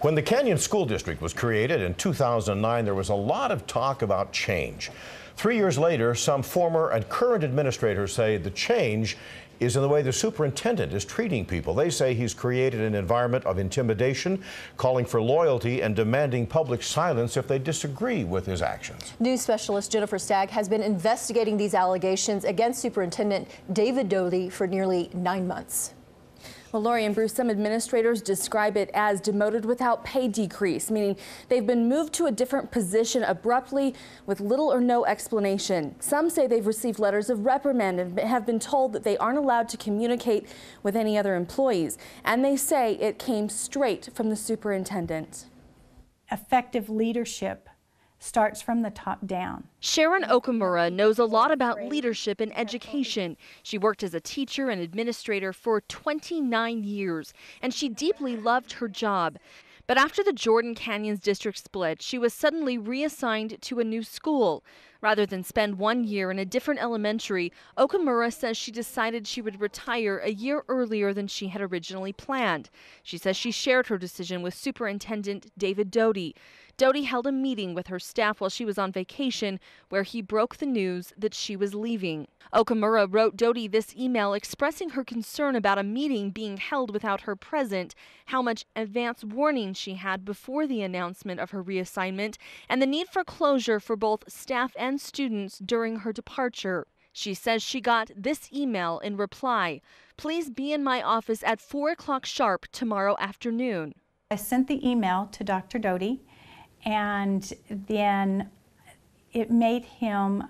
When the Canyon School District was created in 2009, there was a lot of talk about change. 3 years later, some former and current administrators say the change is in the way the superintendent is treating people. They say he's created an environment of intimidation, calling for loyalty and demanding public silence if they disagree with his actions. News specialist Jennifer Stagg has been investigating these allegations against Superintendent David Doty for nearly 9 months. Well, Lori and Bruce, some administrators describe it as demoted without pay decrease, meaning they've been moved to a different position abruptly with little or no explanation. Some say they've received letters of reprimand and have been told that they aren't allowed to communicate with any other employees. And they say it came straight from the superintendent. Effective leadership starts from the top down. Sharon Okamura knows a lot about leadership and education. She worked as a teacher and administrator for 29 years, and she deeply loved her job. But after the Jordan Canyons district split, she was suddenly reassigned to a new school. Rather than spend 1 year in a different elementary, Okamura says she decided she would retire a year earlier than she had originally planned. She says she shared her decision with Superintendent David Doty. Doty held a meeting with her staff while she was on vacation where he broke the news that she was leaving. Okamura wrote Doty this email expressing her concern about a meeting being held without her present, how much advance warning she had before the announcement of her reassignment, and the need for closure for both staff and students during her departure. She says she got this email in reply: "Please be in my office at 4 o'clock sharp tomorrow afternoon." I sent the email to Dr. Doty, and then it made him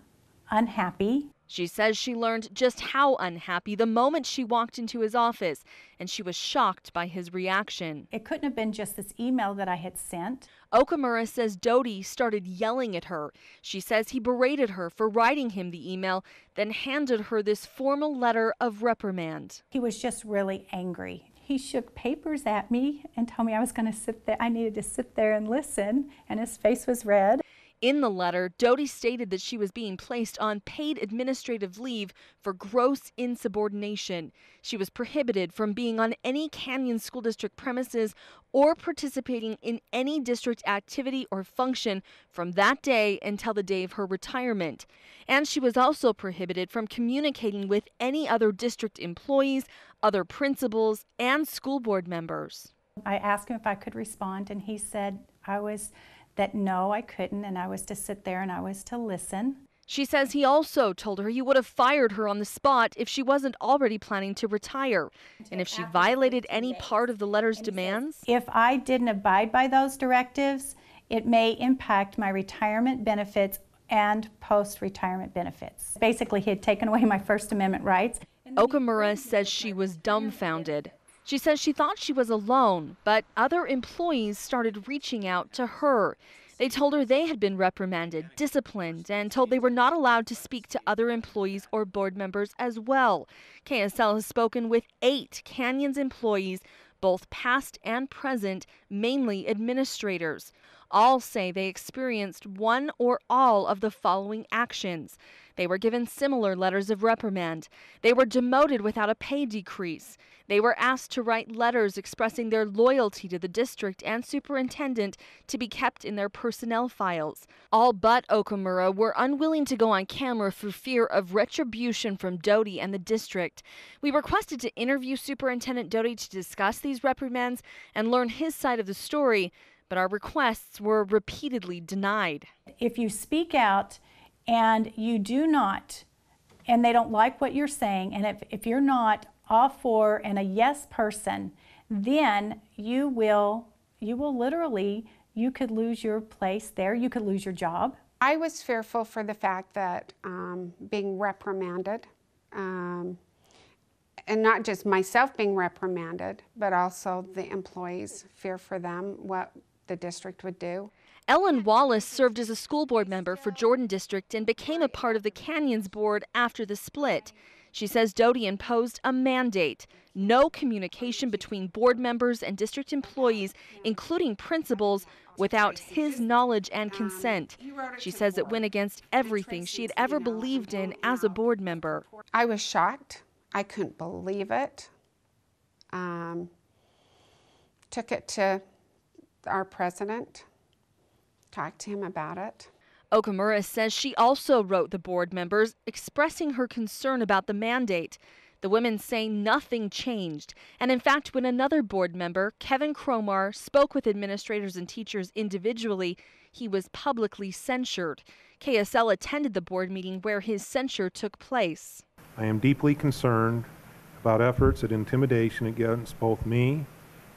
unhappy. She says she learned just how unhappy the moment she walked into his office, and she was shocked by his reaction. It couldn't have been just this email that I had sent. Okamura says Doty started yelling at her. She says he berated her for writing him the email, then handed her this formal letter of reprimand. He was just really angry. He shook papers at me and told me I was going to sit there. I needed to sit there and listen, and his face was red. In the letter, Doty stated that she was being placed on paid administrative leave for gross insubordination. She was prohibited from being on any Canyon School District premises or participating in any district activity or function from that day until the day of her retirement. And she was also prohibited from communicating with any other district employees, other principals, and school board members. I asked him if I could respond, and he said that no, I couldn't, and I was to sit there and I was to listen. She says he also told her he would have fired her on the spot if she wasn't already planning to retire, and if she violated any part of the letter's demands. If I didn't abide by those directives, it may impact my retirement benefits and post-retirement benefits. Basically, he had taken away my First Amendment rights. Okamura says she was dumbfounded. She says she thought she was alone, but other employees started reaching out to her. They told her they had been reprimanded, disciplined, and told they were not allowed to speak to other employees or board members as well. KSL has spoken with 8 Canyons employees, both past and present, mainly administrators. All say they experienced one or all of the following actions. They were given similar letters of reprimand. They were demoted without a pay decrease. They were asked to write letters expressing their loyalty to the district and superintendent to be kept in their personnel files. All but Okamura were unwilling to go on camera for fear of retribution from Doty and the district. We requested to interview Superintendent Doty to discuss these reprimands and learn his side of the story, but our requests were repeatedly denied. If you speak out and you do not, and they don't like what you're saying, and if you're not all for and a yes person, then you will literally, you could lose your place there, you could lose your job. I was fearful for the fact that being reprimanded, and not just myself being reprimanded, but also the employees, fear for them, what the district would do. Ellen Wallace served as a school board member for Jordan District and became a part of the Canyons board after the split. She says Doty imposed a mandate: no communication between board members and district employees, including principals, without his knowledge and consent. She says it went against everything she had ever believed in as a board member. I was shocked. I couldn't believe it. Took it to our president, talked to him about it. Okamura says she also wrote the board members expressing her concern about the mandate. The women say nothing changed. And in fact, when another board member, Kevin Cromar, spoke with administrators and teachers individually, he was publicly censured. KSL attended the board meeting where his censure took place. I am deeply concerned about efforts at intimidation against both me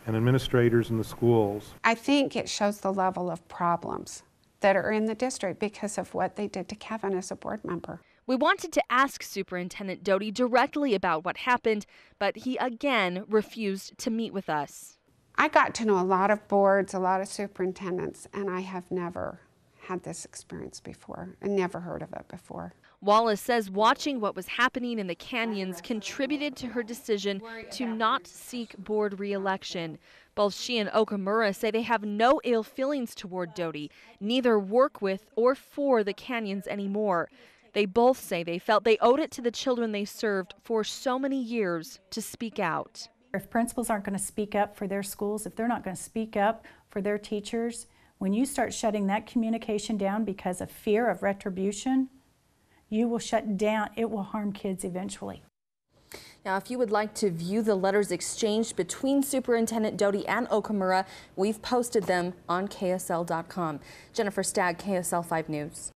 and administrators in the schools. I think it shows the level of problems that are in the district because of what they did to Kevin as a board member. We wanted to ask Superintendent Doty directly about what happened, but he again refused to meet with us. I got to know a lot of boards, a lot of superintendents, and I have never had this experience before and never heard of it before. Wallace says watching what was happening in the canyons contributed to her decision to not seek board re-election. Both she and Okamura say they have no ill feelings toward Doty, neither work with or for the canyons anymore. They both say they felt they owed it to the children they served for so many years to speak out. If principals aren't going to speak up for their schools, if they're not going to speak up for their teachers, when you start shutting that communication down because of fear of retribution, you will shut down. It will harm kids eventually. Now, if you would like to view the letters exchanged between Superintendent Doty and Okamura, we've posted them on KSL.com. Jennifer Stagg, KSL 5 News.